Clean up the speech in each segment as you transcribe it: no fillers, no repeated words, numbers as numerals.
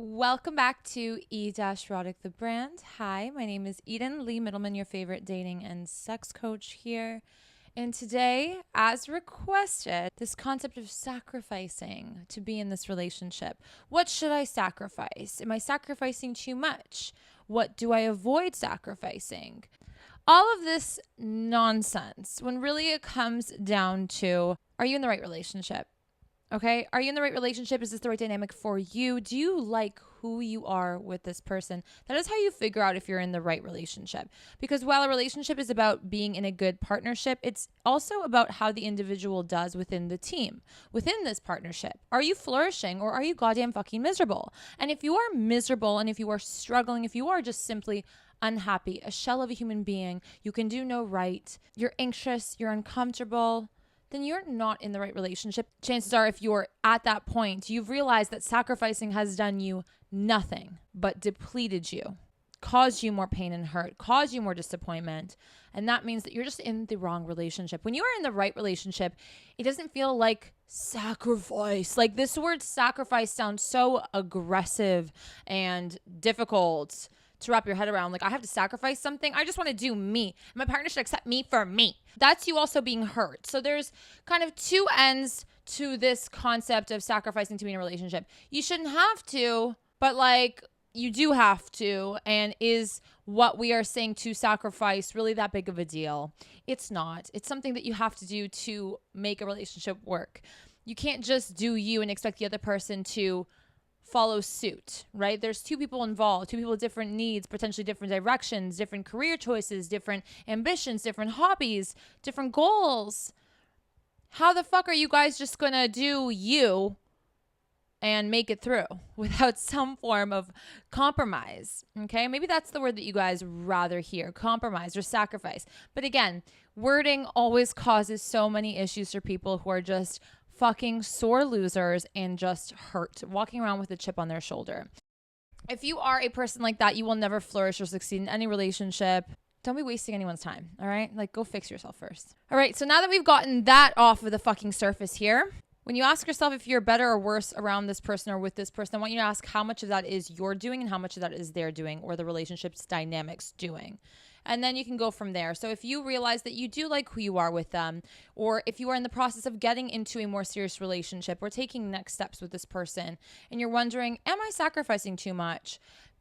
Welcome back to E-Erotic the brand. Hi, my name is Eden Lee Middleman, your favorite dating and sex coach here. And today, as requested, this concept of sacrificing to be in this relationship. What should I sacrifice? Am I sacrificing too much? What do I avoid sacrificing? All of this nonsense when really it comes down to, are you in the right relationship? Okay. Are you in the right relationship? Is this the right dynamic for you? Do you like who you are with this person? That is how you figure out if you're in the right relationship. Because while a relationship is about being in a good partnership, it's also about how the individual does within the team, within this partnership. Are you flourishing or are you goddamn fucking miserable? And if you are miserable and if you are struggling, if you are just simply unhappy, a shell of a human being, you can do no right, you're anxious, you're uncomfortable, then you're not in the right relationship. Chances are, if you're at that point, you've realized that sacrificing has done you nothing but depleted you, caused you more pain and hurt, caused you more disappointment. And that means that you're just in the wrong relationship. When you are in the right relationship, it doesn't feel like sacrifice. Like, this word sacrifice sounds so aggressive and difficult to wrap your head around. Like, I have to sacrifice something. I just want to do me. My partner should accept me for me. That's you also being hurt. So there's kind of two ends to this concept of sacrificing to be in a relationship. You shouldn't have to, but like, you do have to. And is what we are saying to sacrifice really that big of a deal? It's not. It's something that you have to do to make a relationship work. You can't just do you and expect the other person to follow suit, right? There's two people involved, two people with different needs, potentially different directions, different career choices, different ambitions, different hobbies, different goals. How the fuck are you guys just gonna do you and make it through without some form of compromise? Okay, maybe that's the word that you guys rather hear, compromise or sacrifice. But again, wording always causes so many issues for people who are just fucking sore losers and just hurt, walking around with a chip on their shoulder. If you are a person like that, you will never flourish or succeed in any relationship. Don't be wasting anyone's time, all right? Like, go fix yourself first. All right, so now that we've gotten that off of the fucking surface here, when you ask yourself if you're better or worse around this person or with this person, I want you to ask how much of that is you're doing and how much of that is they're doing, or the relationship's dynamics doing. And then you can go from there. So if you realize that you do like who you are with them, or if you are in the process of getting into a more serious relationship or taking next steps with this person, and you're wondering, am I sacrificing too much?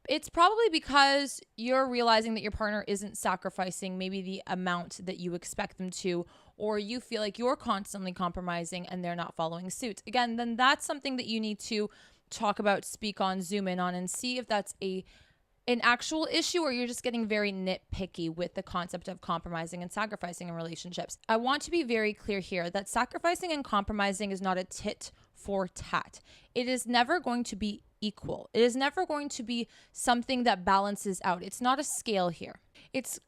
It's probably because you're realizing that your partner isn't sacrificing maybe the amount that you expect them to, or you feel like you're constantly compromising and they're not following suit. Again, then that's something that you need to talk about, speak on, zoom in on, and see if that's an actual issue, or you're just getting very nitpicky with the concept of compromising and sacrificing in relationships. I want to be very clear here that sacrificing and compromising is not a tit for tat. It is never going to be equal. It is never going to be something that balances out. It's not a scale here. It's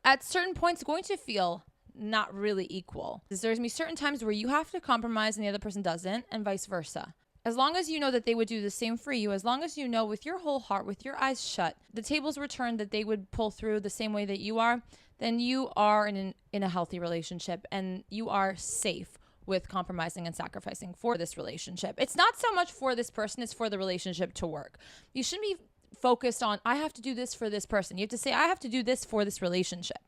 at certain points going to feel not really equal. There's going to be certain times where you have to compromise and the other person doesn't, and vice versa. As long as you know that they would do the same for you, as long as you know with your whole heart, with your eyes shut, the tables were turned, that they would pull through the same way that you are, then you are in a healthy relationship, and you are safe with compromising and sacrificing for this relationship. It's not so much for this person, it's for the relationship to work. You shouldn't be focused on, I have to do this for this person. You have to say, I have to do this for this relationship.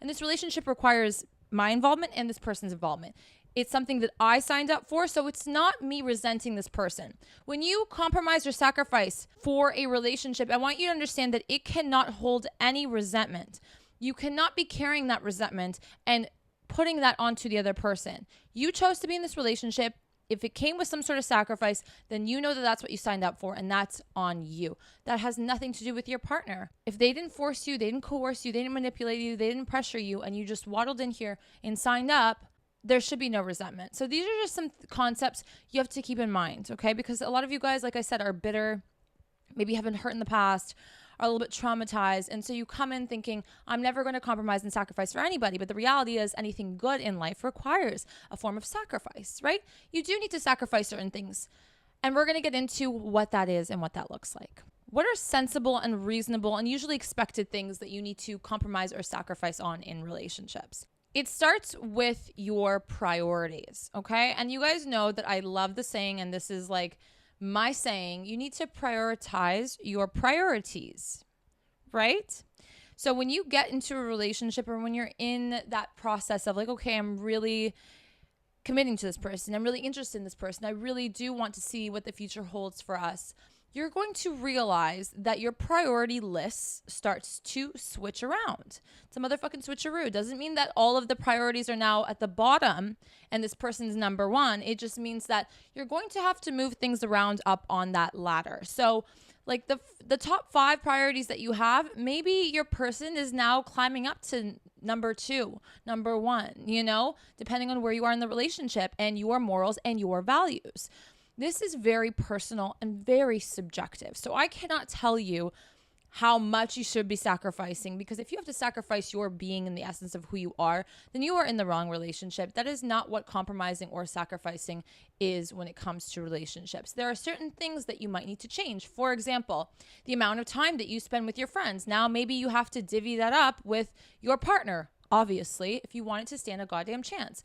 And this relationship requires my involvement and this person's involvement. It's something that I signed up for, so it's not me resenting this person. When you compromise or sacrifice for a relationship, I want you to understand that it cannot hold any resentment. You cannot be carrying that resentment and putting that onto the other person. You chose to be in this relationship. If it came with some sort of sacrifice, then you know that that's what you signed up for, and that's on you. That has nothing to do with your partner. If they didn't force you, they didn't coerce you, they didn't manipulate you, they didn't pressure you, and you just waddled in here and signed up, there should be no resentment. So these are just some concepts you have to keep in mind, okay? Because a lot of you guys, like I said, are bitter, maybe have been hurt in the past, are a little bit traumatized. And so you come in thinking, I'm never going to compromise and sacrifice for anybody. But the reality is, anything good in life requires a form of sacrifice, right? You do need to sacrifice certain things. And we're going to get into what that is and what that looks like. What are sensible and reasonable and usually expected things that you need to compromise or sacrifice on in relationships? It starts with your priorities, okay? And you guys know that I love the saying, and this is like my saying, you need to prioritize your priorities, right? So when you get into a relationship, or when you're in that process of like, okay, I'm really committing to this person, I'm really interested in this person, I really do want to see what the future holds for us, you're going to realize that your priority list starts to switch around. It's a motherfucking switcheroo. Doesn't mean that all of the priorities are now at the bottom and this person's number one. It just means that you're going to have to move things around up on that ladder. So like the top 5 priorities that you have, maybe your person is now climbing up to number 2, number 1, depending on where you are in the relationship and your morals and your values. This is very personal and very subjective. So I cannot tell you how much you should be sacrificing, because if you have to sacrifice your being and the essence of who you are, then you are in the wrong relationship. That is not what compromising or sacrificing is when it comes to relationships. There are certain things that you might need to change. For example, the amount of time that you spend with your friends. Now, maybe you have to divvy that up with your partner, obviously, if you want it to stand a goddamn chance.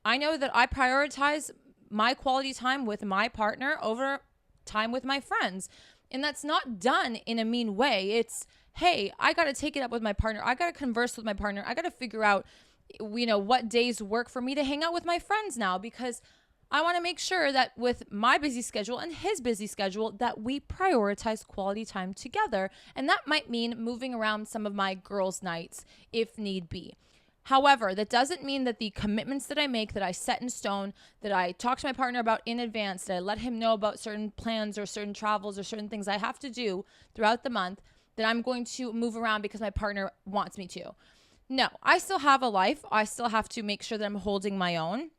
I know that I prioritize my quality time with my partner over time with my friends. And that's not done in a mean way. It's, hey, I got to take it up with my partner. I got to converse with my partner. I got to figure out, what days work for me to hang out with my friends now, because I want to make sure that with my busy schedule and his busy schedule, that we prioritize quality time together. And that might mean moving around some of my girls' nights if need be. However, that doesn't mean that the commitments that I make, that I set in stone, that I talk to my partner about in advance, that I let him know about certain plans or certain travels or certain things I have to do throughout the month, that I'm going to move around because my partner wants me to. No, I still have a life. I still have to make sure that I'm holding my own.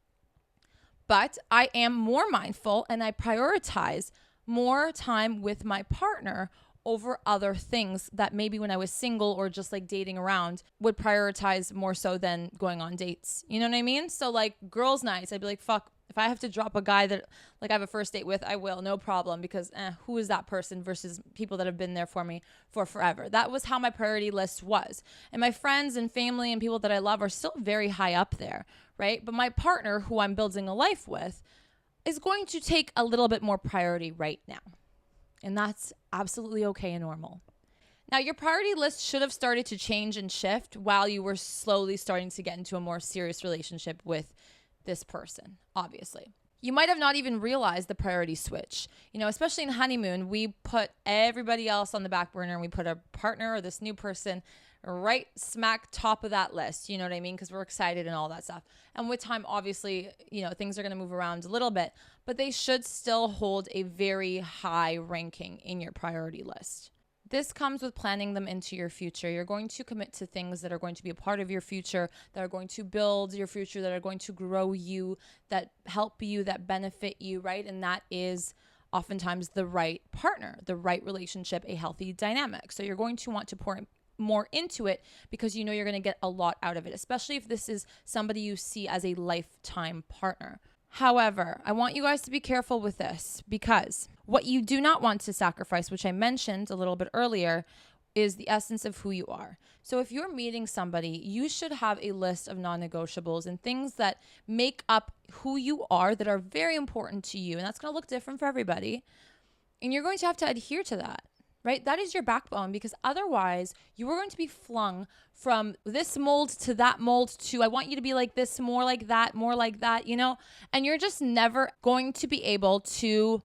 But I am more mindful and I prioritize more time with my partner over other things that maybe when I was single or just like dating around would prioritize more so than going on dates. You know what I mean? So like girls' nights, I'd be like, fuck, if I have to drop a guy that like I have a first date with, I will, no problem, because who is that person versus people that have been there for me for forever. That was how my priority list was. And my friends and family and people that I love are still very high up there, right? But my partner, who I'm building a life with, is going to take a little bit more priority right now. And that's absolutely okay and normal. Now, your priority list should have started to change and shift while you were slowly starting to get into a more serious relationship with this person, obviously. You might have not even realized the priority switch. Especially in honeymoon, we put everybody else on the back burner and we put a partner or this new person right smack top of that list. You know what I mean? Because we're excited and all that stuff. And with time, obviously, things are going to move around a little bit, but they should still hold a very high ranking in your priority list. This comes with planning them into your future. You're going to commit to things that are going to be a part of your future, that are going to build your future, that are going to grow you, that help you, that benefit you, right? And that is oftentimes the right partner, the right relationship, a healthy dynamic. So you're going to want to pour more into it because you're going to get a lot out of it, especially if this is somebody you see as a lifetime partner. However, I want you guys to be careful with this, because what you do not want to sacrifice, which I mentioned a little bit earlier, is the essence of who you are. So if you're meeting somebody, you should have a list of non-negotiables and things that make up who you are that are very important to you. And that's going to look different for everybody. And you're going to have to adhere to that. Right? That is your backbone, because otherwise you are going to be flung from this mold to that mold to, I want you to be like this, more like that, and you're just never going to be able to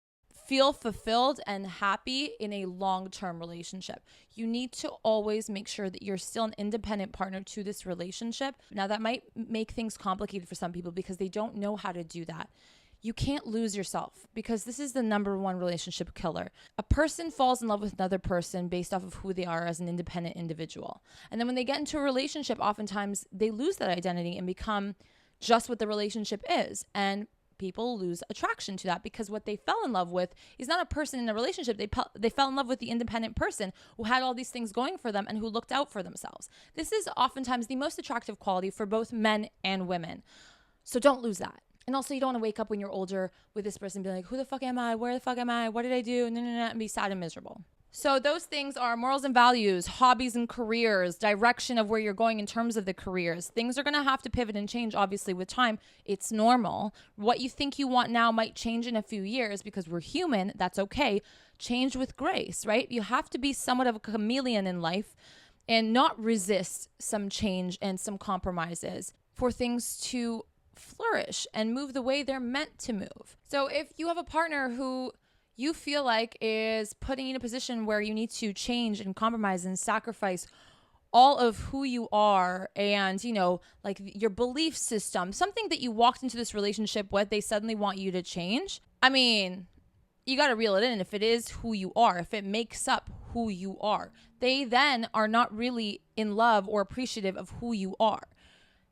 feel fulfilled and happy in a long-term relationship. You need to always make sure that you're still an independent partner to this relationship. Now, that might make things complicated for some people because they don't know how to do that. You can't lose yourself, because this is the number one relationship killer. A person falls in love with another person based off of who they are as an independent individual. And then when they get into a relationship, oftentimes they lose that identity and become just what the relationship is. And people lose attraction to that, because what they fell in love with is not a person in a relationship. They fell in love with the independent person who had all these things going for them and who looked out for themselves. This is oftentimes the most attractive quality for both men and women. So don't lose that. And also, you don't want to wake up when you're older with this person and be like, who the fuck am I? Where the fuck am I? What did I do? And be sad and miserable. So those things are morals and values, hobbies and careers, direction of where you're going in terms of the careers. Things are going to have to pivot and change, obviously, with time. It's normal. What you think you want now might change in a few years because we're human. That's okay. Change with grace, right? You have to be somewhat of a chameleon in life and not resist some change and some compromises for things to flourish and move the way they're meant to move. So if you have a partner who you feel like is putting you in a position where you need to change and compromise and sacrifice all of who you are and, like your belief system, something that you walked into this relationship with, they suddenly want you to change. I mean, you got to reel it in. If it is who you are, if it makes up who you are, they then are not really in love or appreciative of who you are.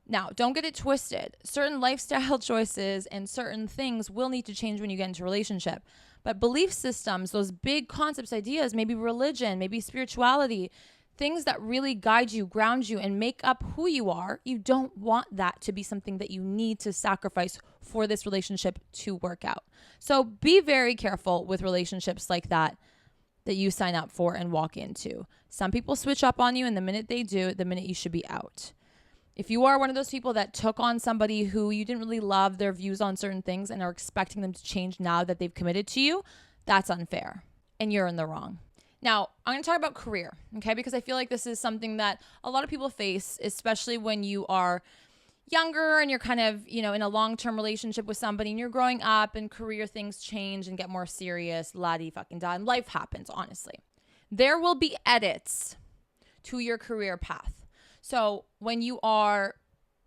Now, don't get it twisted. Certain lifestyle choices and certain things will need to change when you get into a relationship. But belief systems, those big concepts, ideas, maybe religion, maybe spirituality, things that really guide you, ground you, and make up who you are, you don't want that to be something that you need to sacrifice for this relationship to work out. So be very careful with relationships like that you sign up for and walk into. Some people switch up on you, and the minute they do, the minute you should be out. If you are one of those people that took on somebody who you didn't really love their views on certain things and are expecting them to change now that they've committed to you, that's unfair and you're in the wrong. Now, I'm going to talk about career, okay? Because I feel like this is something that a lot of people face, especially when you are younger and you're kind of, in a long-term relationship with somebody and you're growing up and career things change and get more serious, la-di-fucking-da, and life happens, honestly. There will be edits to your career path. So when you are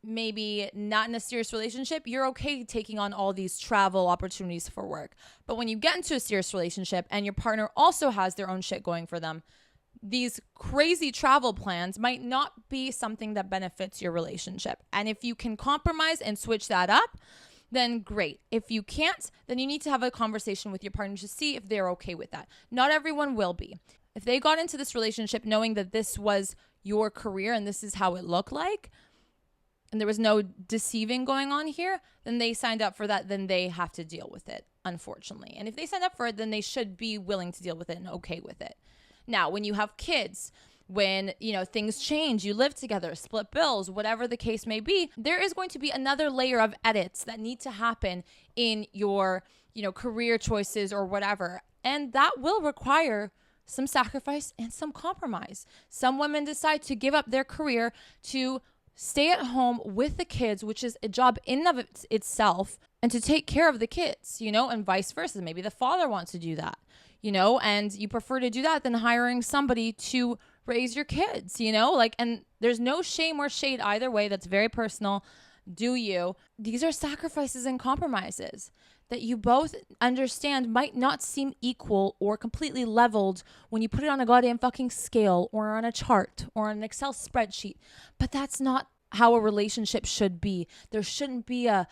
maybe not in a serious relationship, you're okay taking on all these travel opportunities for work. But when you get into a serious relationship and your partner also has their own shit going for them, these crazy travel plans might not be something that benefits your relationship. And if you can compromise and switch that up, then great. If you can't, then you need to have a conversation with your partner to see if they're okay with that. Not everyone will be. If they got into this relationship knowing that this was your career and this is how it looked like, and there was no deceiving going on here, then they signed up for that, then they have to deal with it, unfortunately. And if they signed up for it, then they should be willing to deal with it and okay with it. Now, when you have kids, when, things change, you live together, split bills, whatever the case may be, there is going to be another layer of edits that need to happen in your, career choices or whatever. And that will require some sacrifice and some compromise. Some women decide to give up their career to stay at home with the kids, which is a job in of itself, and to take care of the kids, and vice versa. Maybe the father wants to do that, and you prefer to do that than hiring somebody to raise your kids, and there's no shame or shade either way. That's very personal. Do you? These are sacrifices and compromises that you both understand might not seem equal or completely leveled when you put it on a goddamn fucking scale or on a chart or on an Excel spreadsheet. But that's not how a relationship should be. There shouldn't be a,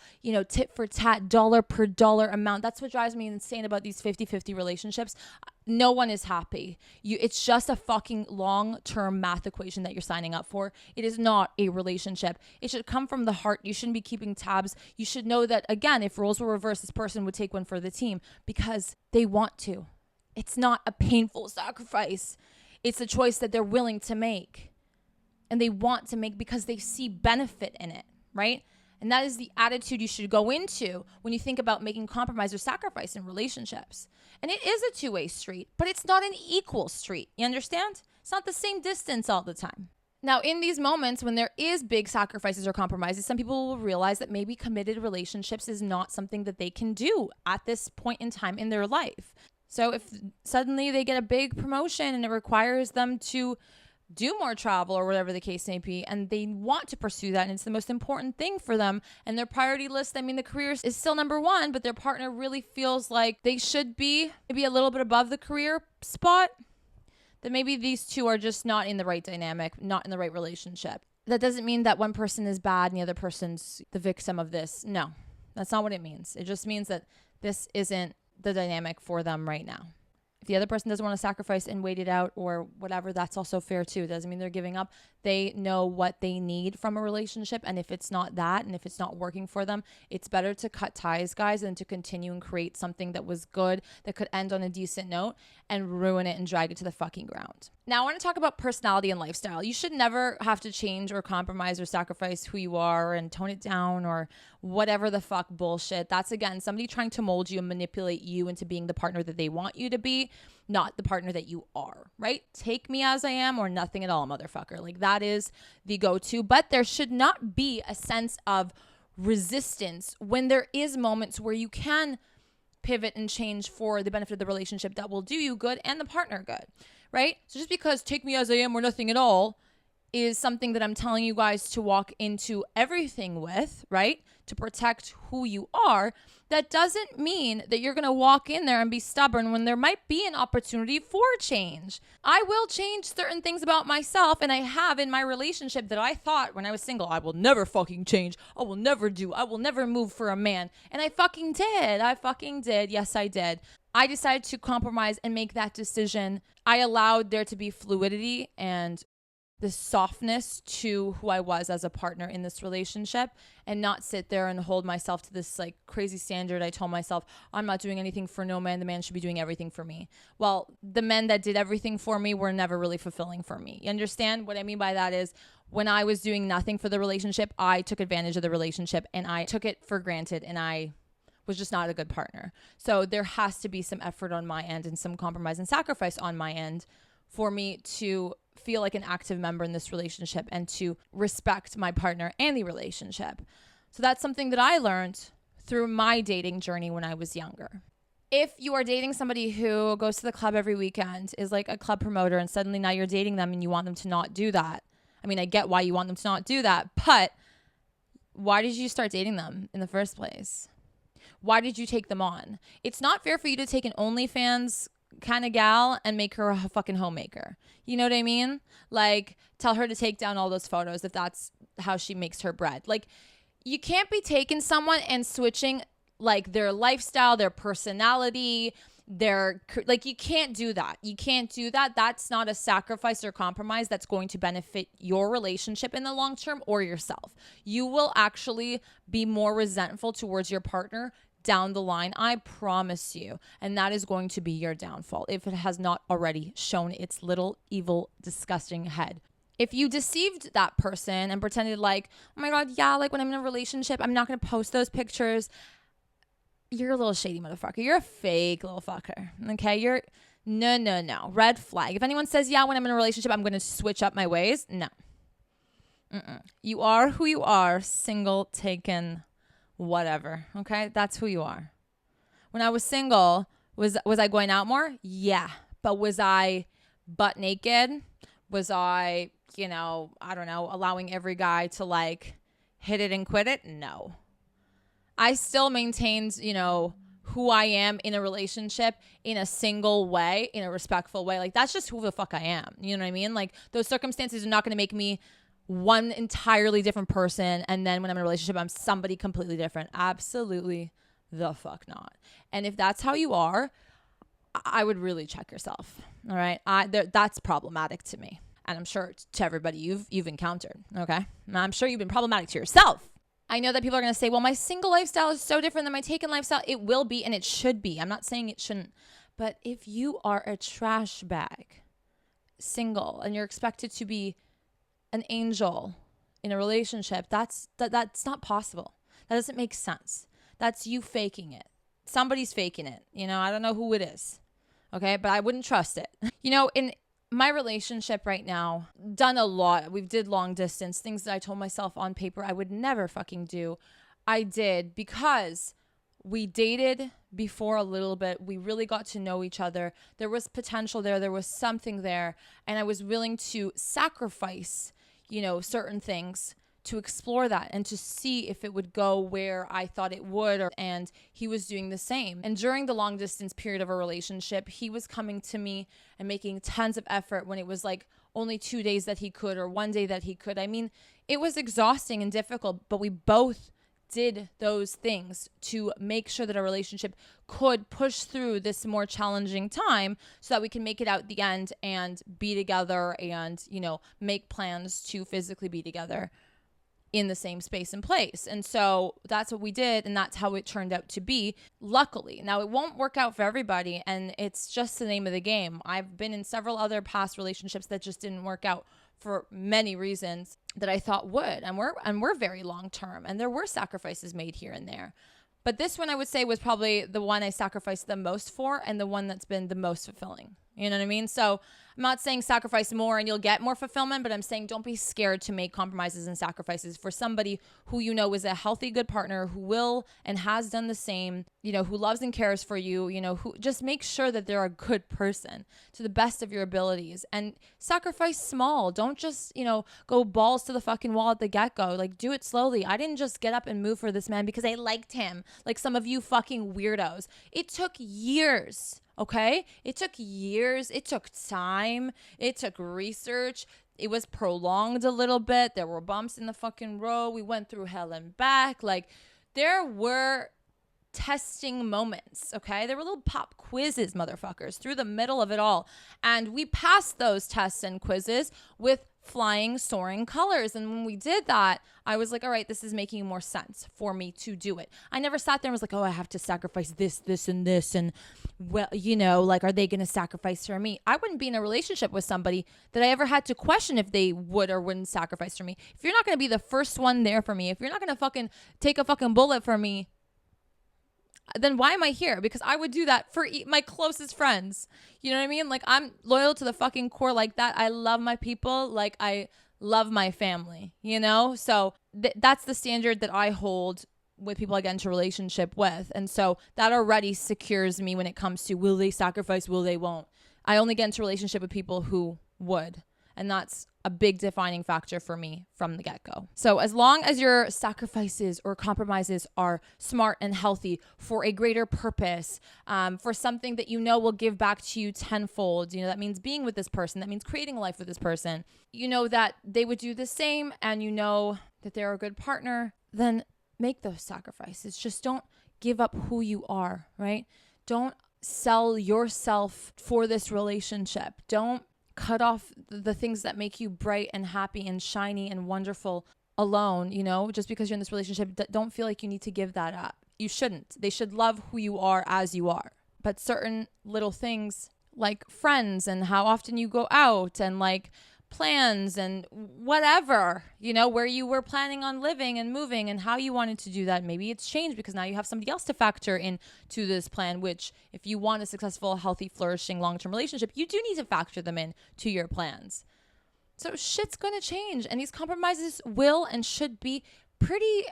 tit for tat, dollar per dollar amount. That's what drives me insane about these 50-50 relationships. No one is happy. It's just a fucking long-term math equation that you're signing up for. It is not a relationship. It should come from the heart. You shouldn't be keeping tabs. You should know that, again, if roles were reversed, this person would take one for the team because they want to. It's not a painful sacrifice. It's a choice that they're willing to make. And they want to make because they see benefit in it, right? And that is the attitude you should go into when you think about making compromise or sacrifice in relationships. And it is a two-way street, but it's not an equal street. You understand? It's not the same distance all the time. Now, in these moments when there is big sacrifices or compromises, some people will realize that maybe committed relationships is not something that they can do at this point in time in their life. So if suddenly they get a big promotion and it requires them to do more travel or whatever the case may be, and they want to pursue that and it's the most important thing for them, and their priority list, the career is still number one, but their partner really feels like they should be maybe a little bit above the career spot, then maybe these two are just not in the right dynamic, not in the right relationship. That doesn't mean that one person is bad and the other person's the victim of this. No, that's not what it means. It just means that this isn't the dynamic for them right now. If the other person doesn't want to sacrifice and wait it out or whatever, that's also fair too. It doesn't mean they're giving up. They know what they need from a relationship. And if it's not that, and if it's not working for them, it's better to cut ties, guys, than to continue and create something that was good, that could end on a decent note, and ruin it and drag it to the fucking ground. Now, I want to talk about personality and lifestyle. You should never have to change or compromise or sacrifice who you are and tone it down or whatever the fuck bullshit. That's, again, somebody trying to mold you and manipulate you into being the partner that they want you to be, not the partner that you are, right? Take me as I am or nothing at all, motherfucker. Like, that is the go-to. But there should not be a sense of resistance when there is moments where you can pivot and change for the benefit of the relationship that will do you good and the partner good, right? So just because take me as I am or nothing at all is something that I'm telling you guys to walk into everything with, right? To protect who you are. That doesn't mean that you're going to walk in there and be stubborn when there might be an opportunity for change. I will change certain things about myself, and I have in my relationship that I thought when I was single, I will never fucking change. I will never move for a man. And I fucking did. Yes, I did. I decided to compromise and make that decision. I allowed there to be fluidity and the softness to who I was as a partner in this relationship, and not sit there and hold myself to this like crazy standard. I told myself, I'm not doing anything for no man. The man should be doing everything for me. Well, the men that did everything for me were never really fulfilling for me. You understand? What I mean by that is when I was doing nothing for the relationship, I took advantage of the relationship and I took it for granted, and I was just not a good partner. So there has to be some effort on my end and some compromise and sacrifice on my end for me to feel like an active member in this relationship and to respect my partner and the relationship. So that's something that I learned through my dating journey when I was younger. If you are dating somebody who goes to the club every weekend, is like a club promoter, and suddenly now you're dating them and you want them to not do that. I mean, I get why you want them to not do that, but why did you start dating them in the first place? Why did you take them on? It's not fair for you to take an OnlyFans kind of gal and make her a fucking homemaker. You know what I mean? Like, tell her to take down all those photos if that's how she makes her bread. Like, you can't be taking someone and switching like their lifestyle, their personality, like, you can't do that. You can't do that. That's not a sacrifice or compromise that's going to benefit your relationship in the long term or yourself. You will actually be more resentful towards your partner down the line, I promise you. And that is going to be your downfall if it has not already shown its little evil, disgusting head. If you deceived that person and pretended like, oh my God, yeah, like when I'm in a relationship, I'm not going to post those pictures. You're a little shady motherfucker. You're a fake little fucker. Okay? No. Red flag. If anyone says, yeah, when I'm in a relationship, I'm going to switch up my ways. No. You are who you are, single, taken, whatever. Okay? That's who you are. When I was single, was I going out more? Yeah. But was I butt naked? Was I, I don't know, allowing every guy to like hit it and quit it? No. I still maintained, who I am in a relationship in a single way, in a respectful way. Like, that's just who the fuck I am. You know what I mean? Like, those circumstances are not going to make me one entirely different person, and then when I'm in a relationship, I'm somebody completely different. Absolutely the fuck not. And if that's how you are, I would really check yourself. All right? That's problematic to me. And I'm sure to everybody you've encountered. Okay? And I'm sure you've been problematic to yourself. I know that people are going to say, well, my single lifestyle is so different than my taken lifestyle. It will be, and it should be. I'm not saying it shouldn't. But if you are a trash bag, single, and you're expected to be an angel in a relationship, that's not possible. That doesn't make sense. That's you faking it. Somebody's faking it. I don't know who it is. Okay? But I wouldn't trust it. In my relationship right now, done a lot. We've did long distance, things that I told myself on paper I would never fucking do. I did because we dated before a little bit. We really got to know each other. There was potential there. There was something there. And I was willing to sacrifice, certain things to explore that and to see if it would go where I thought it would. And he was doing the same. And during the long distance period of a relationship, he was coming to me and making tons of effort when it was like only 2 days that he could or 1 day that he could. I mean, it was exhausting and difficult, but we both did those things to make sure that our relationship could push through this more challenging time so that we can make it out the end and be together and, make plans to physically be together in the same space and place. And so that's what we did, and that's how it turned out to be, luckily. Now, it won't work out for everybody, and it's just the name of the game. I've been in several other past relationships that just didn't work out for many reasons that I thought would, and we're very long term, and there were sacrifices made here and there. But this one, I would say, was probably the one I sacrificed the most for, and the one that's been the most fulfilling. You know what I mean? So I'm not saying sacrifice more and you'll get more fulfillment, but I'm saying don't be scared to make compromises and sacrifices for somebody who is a healthy, good partner, who will and has done the same, who loves and cares for you, who just make sure that they're a good person to the best of your abilities, and sacrifice small. Don't just, go balls to the fucking wall at the get-go. Like, do it slowly. I didn't just get up and move for this man because I liked him, like some of you fucking weirdos. It took years. Okay? It took years. It took time. It took research. It was prolonged a little bit. There were bumps in the fucking road. We went through hell and back. Like, there were testing moments, okay? There were little pop quizzes, motherfuckers, through the middle of it all. And we passed those tests and quizzes with flying, soaring colors. And when we did that, I was like, all right, this is making more sense for me to do it. I never sat there and was like, oh, I have to sacrifice this, this, and this. And, well, like, are they going to sacrifice for me? I wouldn't be in a relationship with somebody that I ever had to question if they would or wouldn't sacrifice for me. If you're not going to be the first one there for me, if you're not going to fucking take a fucking bullet for me, then why am I here? Because I would do that for my closest friends. You know what I mean? Like, I'm loyal to the fucking core like that. I love my people. Like, I love my family, So that's the standard that I hold with people I get into a relationship with. And so that already secures me when it comes to will they sacrifice, will they won't. I only get into a relationship with people who would. And that's a big defining factor for me from the get-go. So as long as your sacrifices or compromises are smart and healthy for a greater purpose, for something that will give back to you tenfold, that means being with this person, that means creating a life with this person, that they would do the same, and that they're a good partner, then make those sacrifices. Just don't give up who you are, right? Don't sell yourself for this relationship. Don't cut off the things that make you bright and happy and shiny and wonderful alone, just because you're in this relationship. Don't feel like you need to give that up. You shouldn't. They should love who you are as you are. But certain little things like friends and how often you go out and like plans and whatever, where you were planning on living and moving and how you wanted to do that. Maybe it's changed because now you have somebody else to factor in to this plan, which if you want a successful, healthy, flourishing, long-term relationship, you do need to factor them in to your plans. So shit's going to change, and these compromises will and should be pretty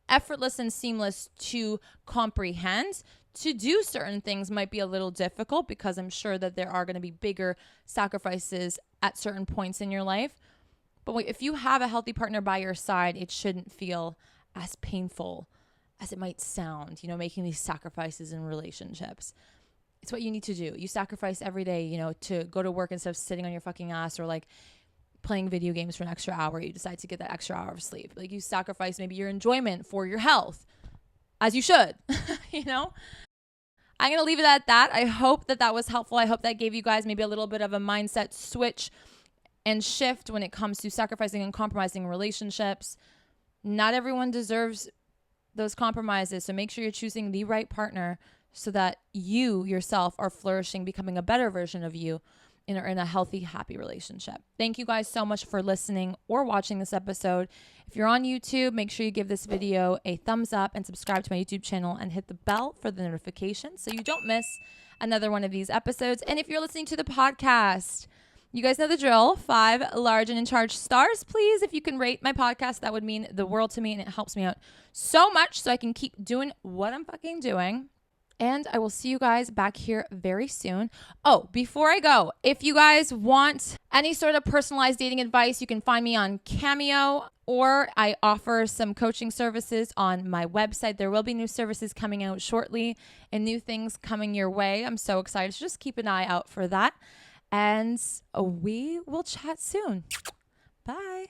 effortless and seamless to comprehend. To do certain things might be a little difficult because I'm sure that there are going to be bigger sacrifices at certain points in your life. But if you have a healthy partner by your side, it shouldn't feel as painful as it might sound, making these sacrifices in relationships. It's what you need to do. You sacrifice every day, to go to work instead of sitting on your fucking ass or like playing video games for an extra hour. You decide to get that extra hour of sleep. Like, you sacrifice maybe your enjoyment for your health, as you should, I'm going to leave it at that. I hope that was helpful. I hope that gave you guys maybe a little bit of a mindset switch and shift when it comes to sacrificing and compromising relationships. Not everyone deserves those compromises. So make sure you're choosing the right partner so that you yourself are flourishing, becoming a better version of you in a healthy, happy relationship. Thank you guys so much for listening or watching this episode. If you're on YouTube, make sure you give this video a thumbs up and subscribe to my YouTube channel and hit the bell for the notifications so you don't miss another one of these episodes. And if you're listening to the podcast, you guys know the drill. 5 large and in charge stars, please. If you can rate my podcast, that would mean the world to me, and it helps me out so much so I can keep doing what I'm fucking doing. And I will see you guys back here very soon. Oh, before I go, if you guys want any sort of personalized dating advice, you can find me on Cameo, or I offer some coaching services on my website. There will be new services coming out shortly and new things coming your way. I'm so excited. So just keep an eye out for that. And we will chat soon. Bye.